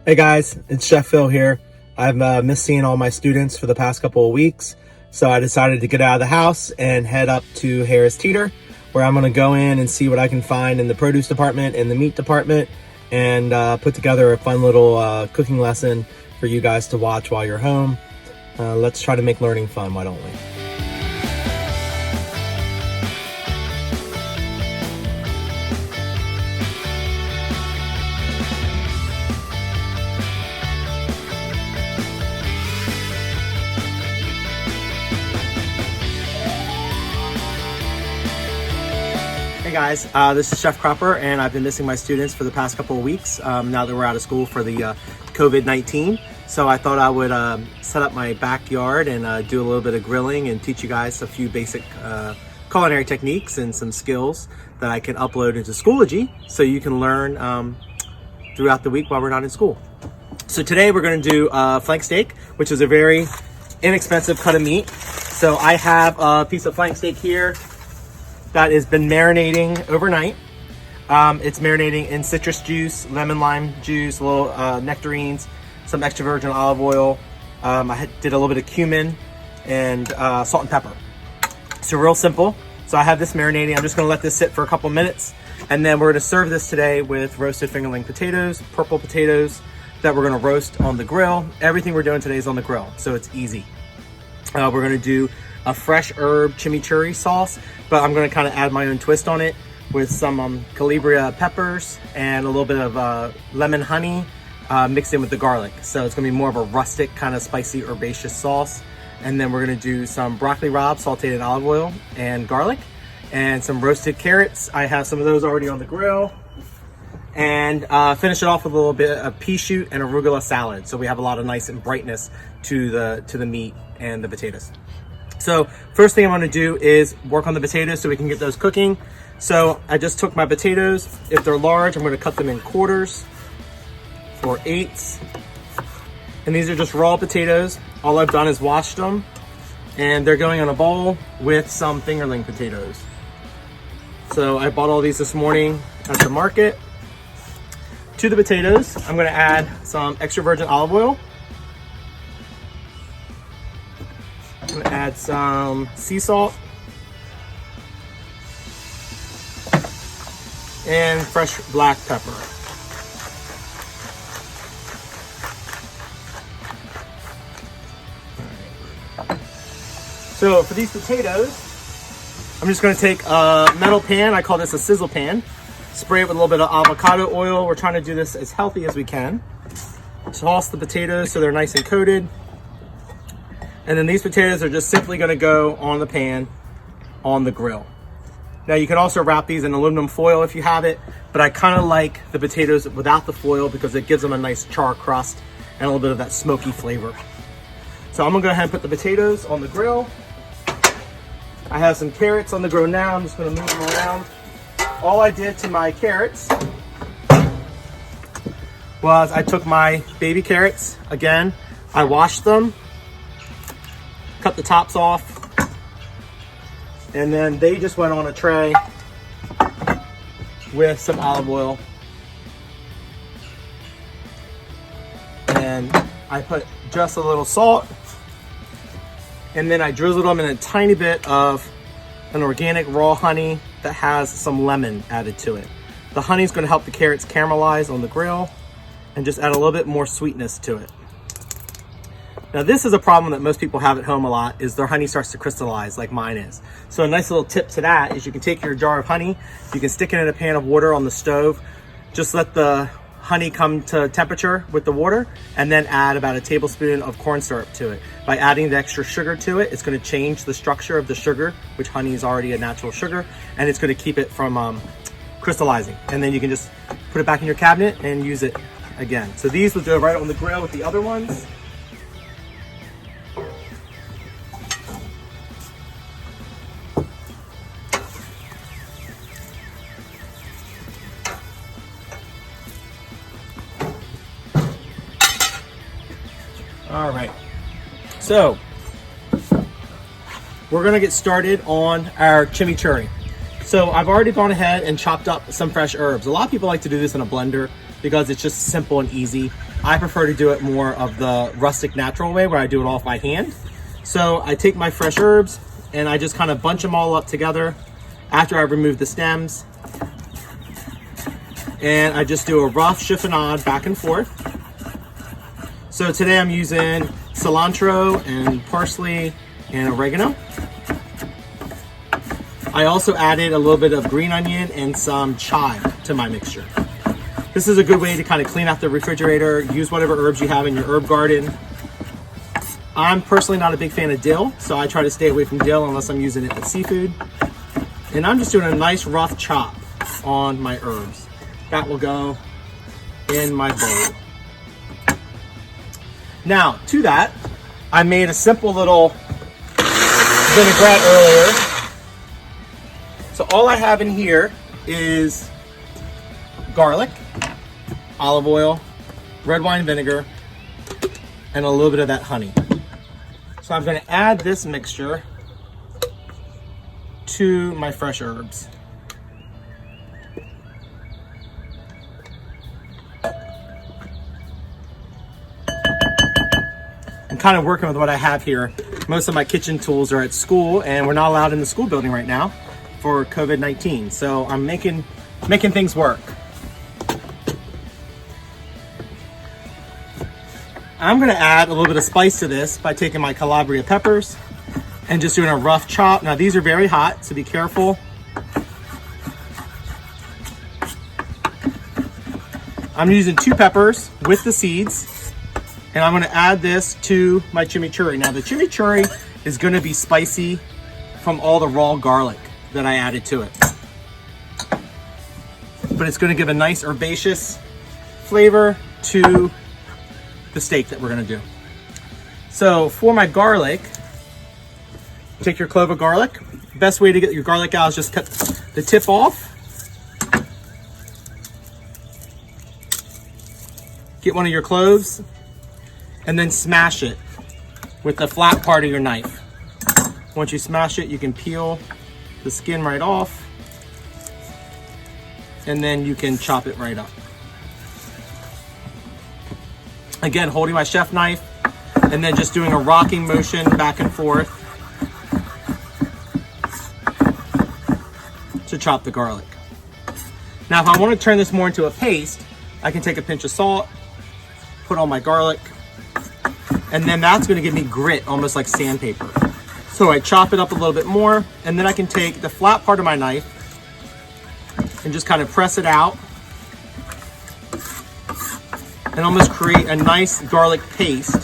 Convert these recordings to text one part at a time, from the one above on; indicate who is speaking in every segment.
Speaker 1: Hey guys, it's Chef Phil here. I've missed seeing all my students for the past couple of weeks, so I decided to get out of the house and head up to Harris Teeter, where I'm going to go in and see what I can find in the produce department and the meat department, and put together a fun little cooking lesson for you guys to watch while you're home. Let's try to make learning fun, why don't we? Hey guys, this is Chef Cropper, and I've been missing my students for the past couple of weeks now that we're out of school for the COVID-19. So I thought I would set up my backyard and do a little bit of grilling and teach you guys a few basic culinary techniques and some skills that I can upload into Schoology so you can learn throughout the week while we're not in school. So today we're going to do flank steak, which is a very inexpensive cut of meat. So I have a piece of flank steak here that has been marinating overnight. It's marinating in citrus juice, lemon lime juice, little nectarines, some extra virgin olive oil. I did a little bit of cumin and salt and pepper. So real simple. So I have this marinating. I'm just gonna let this sit for a couple minutes, and then we're gonna serve this today with roasted fingerling potatoes, purple potatoes that we're gonna roast on the grill. Everything we're doing today is on the grill, so it's easy. We're gonna do a fresh herb chimichurri sauce, but I'm gonna kind of add my own twist on it with some Calabria peppers and a little bit of lemon honey mixed in with the garlic. So it's gonna be more of a rustic kind of spicy herbaceous sauce. And then we're gonna do some broccoli rabe sauteed in olive oil and garlic, and some roasted carrots. I have some of those already on the grill. And finish it off with a little bit of pea shoot and arugula salad. So we have a lot of nice and brightness to the meat and the potatoes. So first thing I'm gonna do is work on the potatoes so we can get those cooking. So I just took my potatoes. If they're large, I'm gonna cut them in quarters or eighths. And these are just raw potatoes. All I've done is washed them, and they're going in a bowl with some fingerling potatoes. So I bought all these this morning at the market. To the potatoes, I'm gonna add some extra virgin olive oil. I'm gonna add some sea salt and fresh black pepper. So for these potatoes, I'm just gonna take a metal pan. I call this a sizzle pan. Spray it with a little bit of avocado oil. We're trying to do this as healthy as we can. Toss the potatoes so they're nice and coated. And then these potatoes are just simply gonna go on the pan on the grill. Now you can also wrap these in aluminum foil if you have it, but I kind of like the potatoes without the foil because it gives them a nice char crust and a little bit of that smoky flavor. So I'm gonna go ahead and put the potatoes on the grill. I have some carrots on the grill now. I'm just gonna move them around. All I did to my carrots was I took my baby carrots, again, I washed them, cut the tops off, and then they just went on a tray with some olive oil. And I put just a little salt, and then I drizzled them in a tiny bit of an organic raw honey that has some lemon added to it. The honey is going to help the carrots caramelize on the grill and just add a little bit more sweetness to it. Now this is a problem that most people have at home a lot, is their honey starts to crystallize like mine is. So a nice little tip to that is you can take your jar of honey, you can stick it in a pan of water on the stove, just let the honey come to temperature with the water, and then add about a tablespoon of corn syrup to it. By adding the extra sugar to it, it's going to change the structure of the sugar, which honey is already a natural sugar, and it's going to keep it from crystallizing. And then you can just put it back in your cabinet and use it again. So these will go right on the grill with the other ones. All right, so we're gonna get started on our chimichurri. So I've already gone ahead and chopped up some fresh herbs. A lot of people like to do this in a blender because it's just simple and easy. I prefer to do it more of the rustic natural way where I do it all by hand. So I take my fresh herbs and I just kind of bunch them all up together after I remove the stems. And I just do a rough chiffonade back and forth. So today I'm using cilantro and parsley and oregano. I also added a little bit of green onion and some chive to my mixture. This is a good way to kind of clean out the refrigerator, use whatever herbs you have in your herb garden. I'm personally not a big fan of dill, so I try to stay away from dill unless I'm using it with seafood. And I'm just doing a nice rough chop on my herbs. That will go in my bowl. Now, to that, I made a simple little vinaigrette earlier. So all I have in here is garlic, olive oil, red wine vinegar, and a little bit of that honey. So I'm going to add this mixture to my fresh herbs. I'm kind of working with what I have here. Most of my kitchen tools are at school, and we're not allowed in the school building right now for COVID-19. So I'm making things work. I'm gonna add a little bit of spice to this by taking my Calabria peppers and just doing a rough chop. Now these are very hot, so be careful. I'm using 2 peppers with the seeds, and I'm gonna add this to my chimichurri. Now the chimichurri is gonna be spicy from all the raw garlic that I added to it. But it's gonna give a nice herbaceous flavor to the steak that we're gonna do. So for my garlic, take your clove of garlic. Best way to get your garlic out is just cut the tip off. Get one of your cloves and then smash it with the flat part of your knife. Once you smash it, you can peel the skin right off, and then you can chop it right up. Again, holding my chef knife and then just doing a rocking motion back and forth to chop the garlic. Now, if I want to turn this more into a paste, I can take a pinch of salt, put on my garlic, and then that's going to give me grit, almost like sandpaper. So I chop it up a little bit more, and then I can take the flat part of my knife and just kind of press it out and almost create a nice garlic paste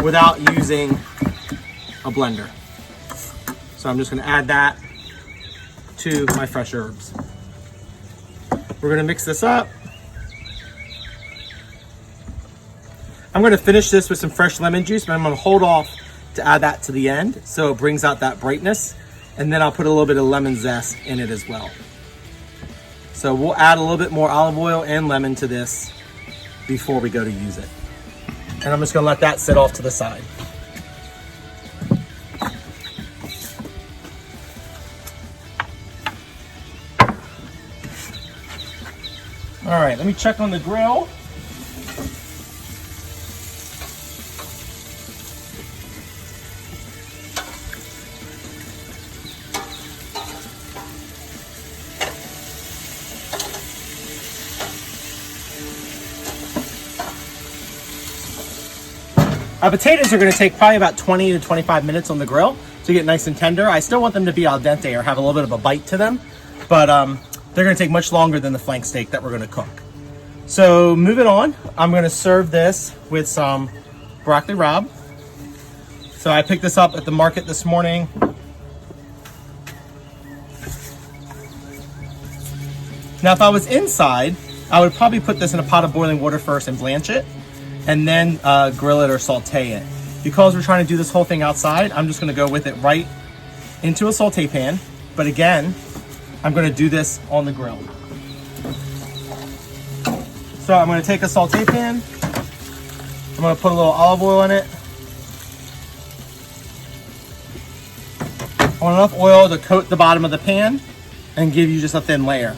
Speaker 1: without using a blender. So I'm just going to add that to my fresh herbs. We're going to mix this up. I'm going to finish this with some fresh lemon juice, but I'm going to hold off to add that to the end so it brings out that brightness, and then I'll put a little bit of lemon zest in it as well. So we'll add a little bit more olive oil and lemon to this before we go to use it. And I'm just going to let that sit off to the side. All right, let me check on the grill. Potatoes are going to take probably about 20 to 25 minutes on the grill to get nice and tender. I still want them to be al dente or have a little bit of a bite to them, but they're going to take much longer than the flank steak that we're going to cook. So moving on, I'm going to serve this with some broccoli rabe. So I picked this up at the market this morning. Now, if I was inside, I would probably put this in a pot of boiling water first and blanch it, and then grill it or saute it. Because we're trying to do this whole thing outside, I'm just gonna go with it right into a saute pan. But again, I'm gonna do this on the grill. So I'm gonna take a saute pan, I'm gonna put a little olive oil in it. I want enough oil to coat the bottom of the pan and give you just a thin layer.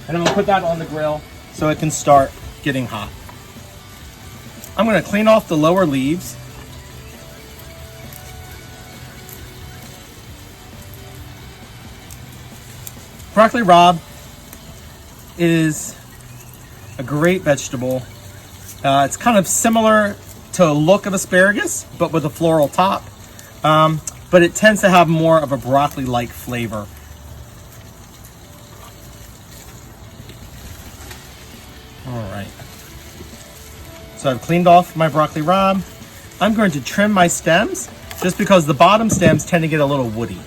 Speaker 1: And I'm gonna put that on the grill so it can start getting hot. I'm going to clean off the lower leaves. Broccoli rabe is a great vegetable. It's kind of similar to a look of asparagus, but with a floral top. But it tends to have more of a broccoli-like flavor. All right. So I've cleaned off my broccoli rabe. I'm going to trim my stems just because the bottom stems tend to get a little woody.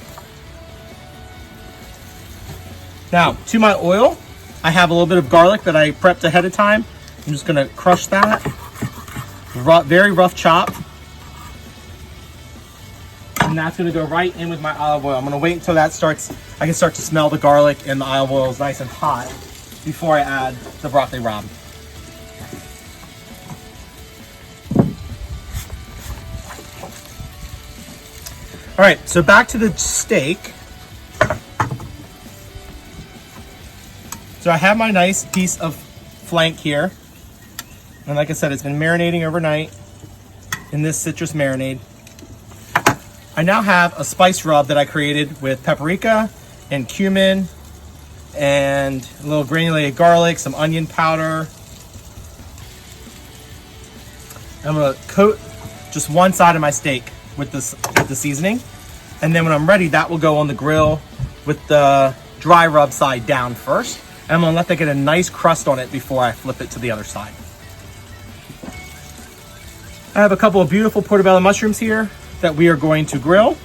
Speaker 1: Now, to my oil, I have a little bit of garlic that I prepped ahead of time. I'm just going to crush that. Very rough chop. And that's going to go right in with my olive oil. I'm going to wait until that starts. I can start to smell the garlic and the olive oil is nice and hot before I add the broccoli rabe. All right, so back to the steak. So I have my nice piece of flank here. And like I said, it's been marinating overnight in this citrus marinade. I now have a spice rub that I created with paprika and cumin and a little granulated garlic, some onion powder. I'm gonna coat just one side of my steak with the seasoning. And then when I'm ready, that will go on the grill with the dry rub side down first. And I'm gonna let that get a nice crust on it before I flip it to the other side. I have a couple of beautiful portobello mushrooms here that we are going to grill.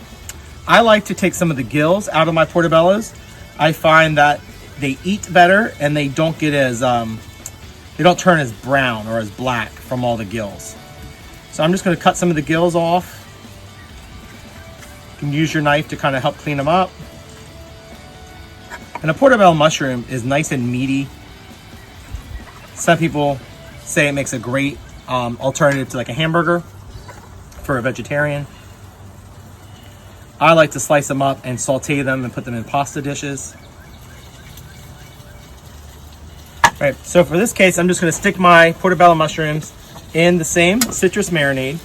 Speaker 1: I like to take some of the gills out of my portobellos. I find that they eat better and they don't get as, they don't turn as brown or as black from all the gills. So I'm just gonna cut some of the gills off. You can use your knife to kind of help clean them up. And a portobello mushroom is nice and meaty. Some people say it makes a great alternative to like a hamburger for a vegetarian. I like to slice them up and saute them and put them in pasta dishes. All right, so for this case, I'm just gonna stick my portobello mushrooms in the same citrus marinade.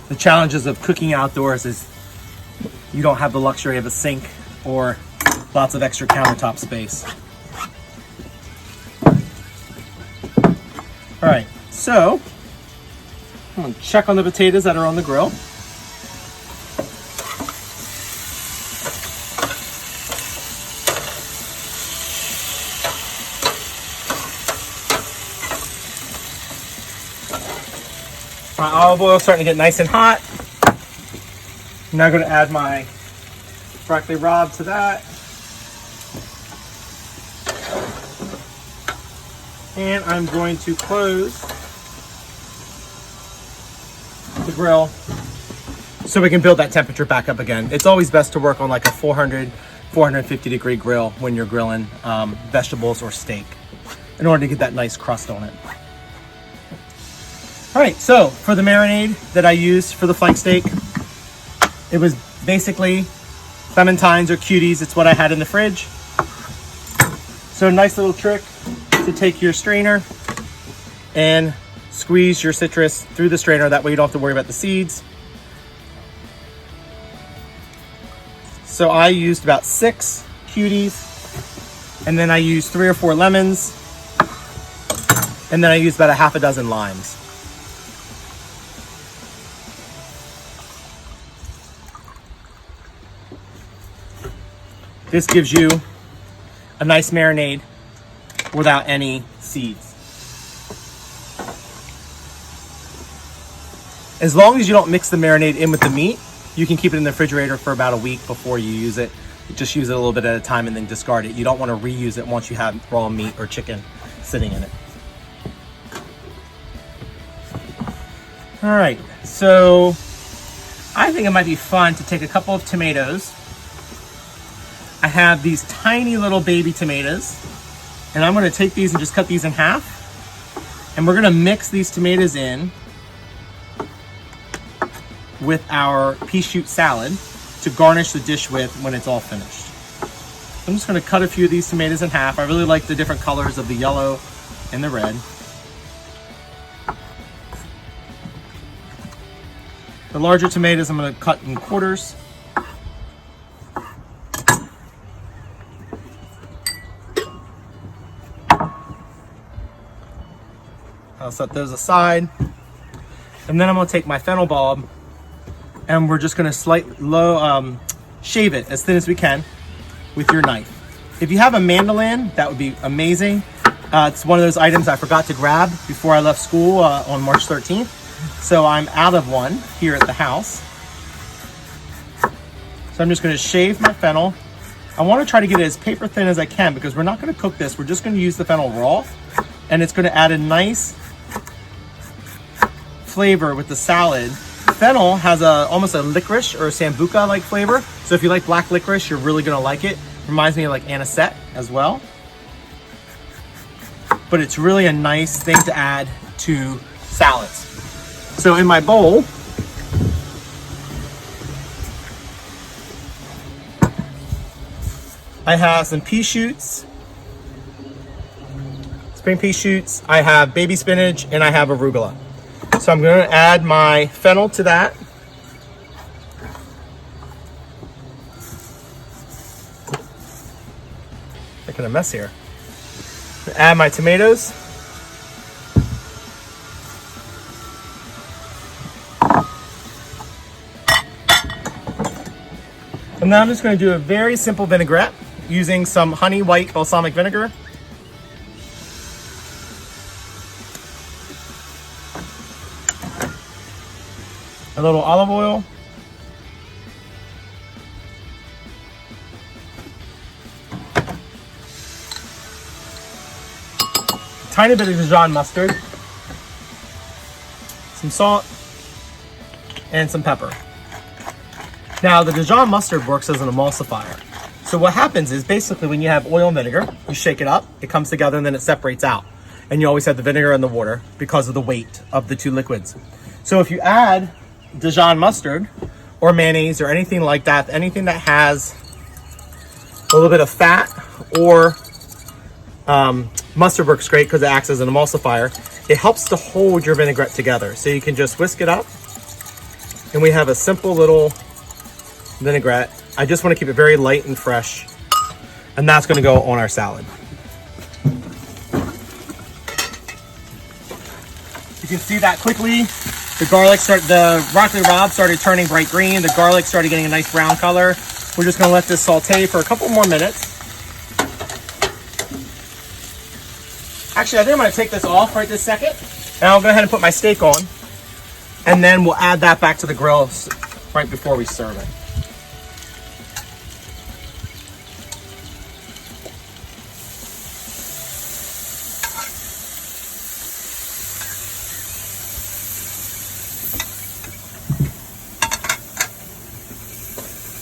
Speaker 1: The challenges of cooking outdoors is you don't have the luxury of a sink or lots of extra countertop space. All right, so I'm gonna check on the potatoes that are on the grill. My olive oil is starting to get nice and hot. I'm now going to add my broccoli rabe to that. And I'm going to close the grill so we can build that temperature back up again. It's always best to work on like a 400, 450 degree grill when you're grilling vegetables or steak in order to get that nice crust on it. All right, so for the marinade that I used for the flank steak, it was basically clementines or cuties. It's what I had in the fridge. So a nice little trick to take your strainer and squeeze your citrus through the strainer. That way you don't have to worry about the seeds. So I used about 6 cuties, and then I used 3 or 4 lemons, and then I used about a half a dozen limes. This gives you a nice marinade without any seeds. As long as you don't mix the marinade in with the meat, you can keep it in the refrigerator for about a week before you use it. Just use it a little bit at a time and then discard it. You don't want to reuse it once you have raw meat or chicken sitting in it. All right, so I think it might be fun to take a couple of tomatoes. I have these tiny little baby tomatoes, and I'm gonna take these and just cut these in half. And we're gonna mix these tomatoes in with our pea shoot salad to garnish the dish with when it's all finished. I'm just gonna cut a few of these tomatoes in half. I really like the different colors of the yellow and the red. The larger tomatoes I'm gonna cut in quarters. I'll set those aside. And then I'm gonna take my fennel bulb and we're just gonna shave it as thin as we can with your knife. If you have a mandolin, that would be amazing. It's one of those items I forgot to grab before I left school on March 13th. So I'm out of one here at the house. So I'm just gonna shave my fennel. I wanna try to get it as paper thin as I can because we're not gonna cook this. We're just gonna use the fennel raw, and it's gonna add a nice flavor with the salad. Fennel has almost a licorice or a sambuca-like flavor. So if you like black licorice, you're really gonna like it. Reminds me of like anisette as well. But it's really a nice thing to add to salads. So in my bowl, I have some pea shoots, spring pea shoots, I have baby spinach, and I have arugula. So I'm going to add my fennel to that. Making a mess here. Add my tomatoes. And now I'm just going to do a very simple vinaigrette using some honey white balsamic vinegar. A little olive oil. A tiny bit of Dijon mustard. Some salt. And some pepper. Now the Dijon mustard works as an emulsifier. So what happens is basically when you have oil and vinegar, you shake it up, it comes together, and then it separates out. And you always have the vinegar and the water because of the weight of the two liquids. So if you add Dijon mustard or mayonnaise or anything like that, anything that has a little bit of fat, or mustard works great because it acts as an emulsifier. It helps to hold your vinaigrette together. So you can just whisk it up and we have a simple little vinaigrette. I just want to keep it very light and fresh, and that's going to go on our salad. You can see that quickly. The broccoli rabe started turning bright green. The garlic started getting a nice brown color. We're just going to let this saute for a couple more minutes. Actually, I think I'm going to take this off right this second, and I'll go ahead and put my steak on, and then we'll add that back to the grill right before we serve it.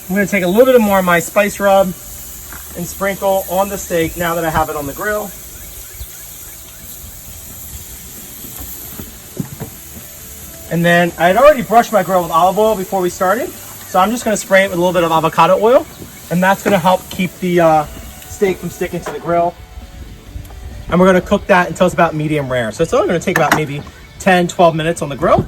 Speaker 1: I'm going to take a little bit more of my spice rub and sprinkle on the steak now that I have it on the grill. And then I had already brushed my grill with olive oil before we started, so I'm just going to spray it with a little bit of avocado oil, and that's going to help keep the steak from sticking to the grill. And we're going to cook that until it's about medium rare. So it's only going to take about maybe 10-12 minutes on the grill.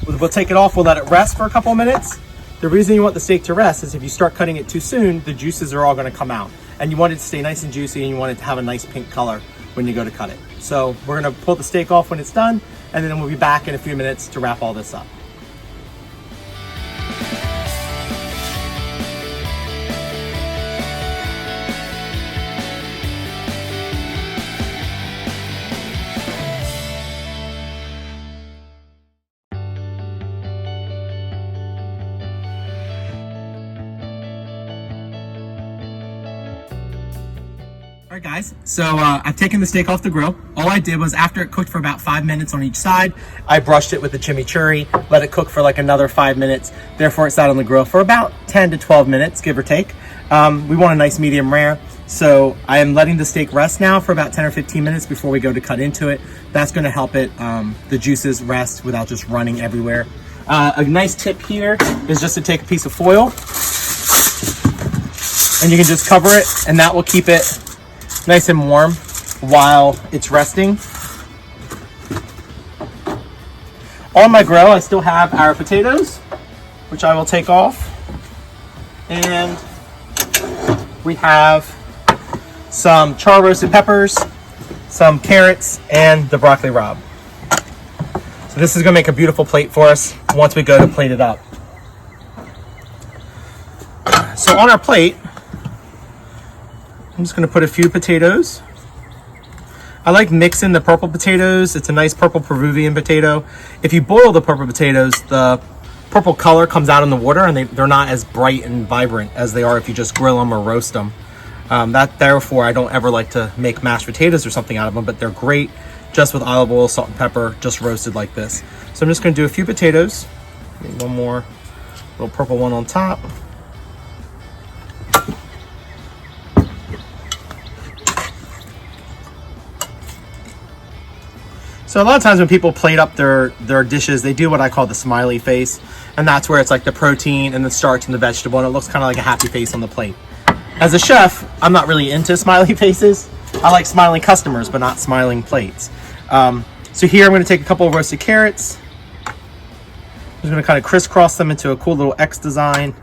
Speaker 1: We'll take it off, we'll let it rest for a couple of minutes. The reason you want the steak to rest is if you start cutting it too soon, the juices are all going to come out. And you want it to stay nice and juicy, and you want it to have a nice pink color when you go to cut it. So we're going to pull the steak off when it's done, and then we'll be back in a few minutes to wrap all this up. All right, guys, so I've taken the steak off the grill. All I did was, after it cooked for about 5 minutes on each side, I brushed it with the chimichurri, let it cook for like another 5 minutes. Therefore, it sat on the grill for about 10 to 12 minutes, give or take. We want a nice medium rare. So I am letting the steak rest now for about 10 or 15 minutes before we go to cut into it. That's gonna help it, the juices rest without just running everywhere. A nice tip here is just to take a piece of foil and you can just cover it, and that will keep it nice and warm while it's resting. On my grill, I still have our potatoes, which I will take off. And we have some char roasted peppers, some carrots, and the broccoli rabe. So this is gonna make a beautiful plate for us once we go to plate it up. So on our plate, I'm just gonna put a few potatoes. I like mixing the purple potatoes. It's a nice purple Peruvian potato. If you boil the purple potatoes, the purple color comes out in the water and they're not as bright and vibrant as they are if you just grill them or roast them. Therefore, I don't ever like to make mashed potatoes or something out of them, but they're great just with olive oil, salt, and pepper, just roasted like this. So I'm just gonna do a few potatoes. Maybe one more little purple one on top. So a lot of times when people plate up their dishes, they do what I call the smiley face. And that's where it's like the protein and the starch and the vegetable, and it looks kind of like a happy face on the plate. As a chef, I'm not really into smiley faces. I like smiling customers, but not smiling plates. So here I'm gonna take a couple of roasted carrots. I'm just gonna kind of crisscross them into a cool little X design.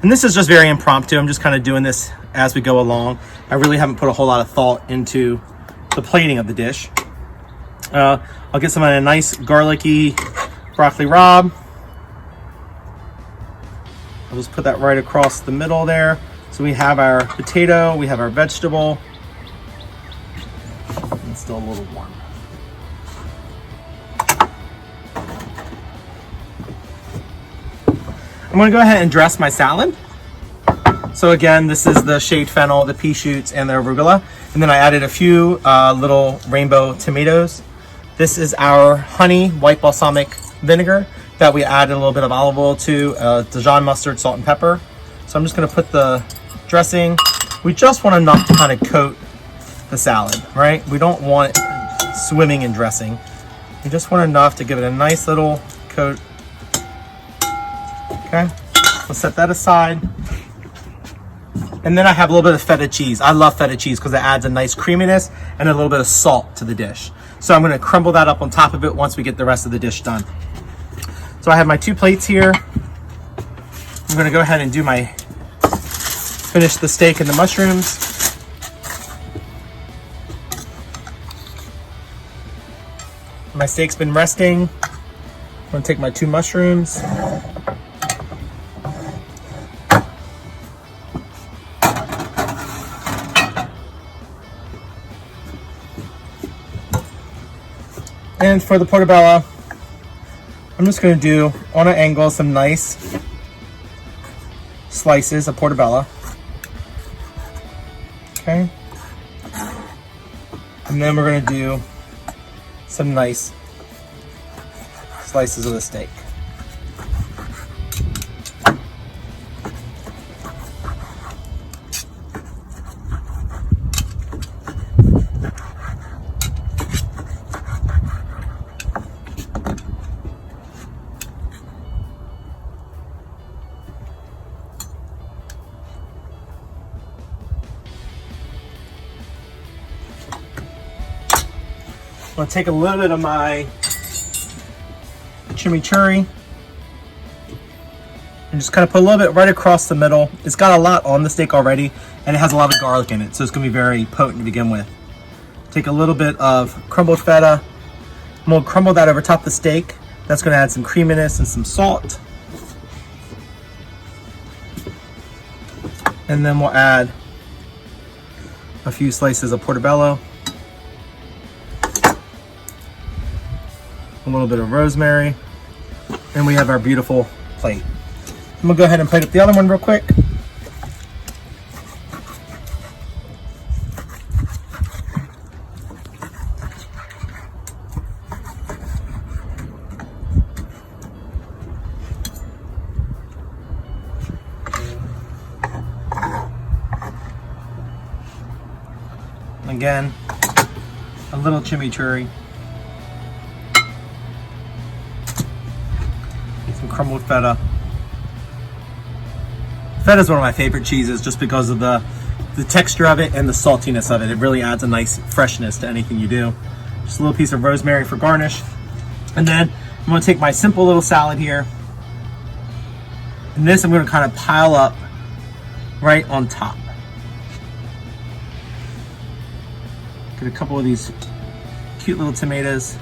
Speaker 1: And this is just very impromptu. I'm just kind of doing this as we go along. I really haven't put a whole lot of thought into the plating of the dish. I'll get some of a nice garlicky broccoli rabe. I'll just put that right across the middle there. So we have our potato, we have our vegetable. It's still a little warm. I'm gonna go ahead and dress my salad. So again, this is the shade fennel, the pea shoots, and the arugula. And then I added a few little rainbow tomatoes. This is our honey white balsamic vinegar that we added a little bit of olive oil to, Dijon mustard, salt, and pepper. So I'm just gonna put the dressing. We just want enough to kind of coat the salad, right? We don't want it swimming in dressing. We just want enough to give it a nice little coat. Okay, we'll set that aside. And then I have a little bit of feta cheese. I love feta cheese because it adds a nice creaminess and a little bit of salt to the dish. So I'm gonna crumble that up on top of it once we get the rest of the dish done. So I have my 2 plates here. I'm gonna go ahead and finish the steak and the mushrooms. My steak's been resting. I'm gonna take my 2 mushrooms. And for the portobello, I'm just going to do, on an angle, some nice slices of portobello. Okay. And then we're going to do some nice slices of the steak. I'm gonna take a little bit of my chimichurri and just kind of put a little bit right across the middle. It's got a lot on the steak already, and it has a lot of garlic in it, so it's gonna be very potent to begin with. Take a little bit of crumbled feta, and we'll crumble that over top of the steak. That's gonna add some creaminess and some salt. And then we'll add a few slices of portobello, a little bit of rosemary, and we have our beautiful plate. I'm gonna go ahead and plate up the other one real quick. Again, a little chimichurri. Some crumbled feta. Feta is one of my favorite cheeses just because of the texture of it and the saltiness of it. It really adds a nice freshness to anything you do. Just a little piece of rosemary for garnish. And then I'm gonna take my simple little salad here. And this I'm gonna kind of pile up right on top. Get a couple of these cute little tomatoes.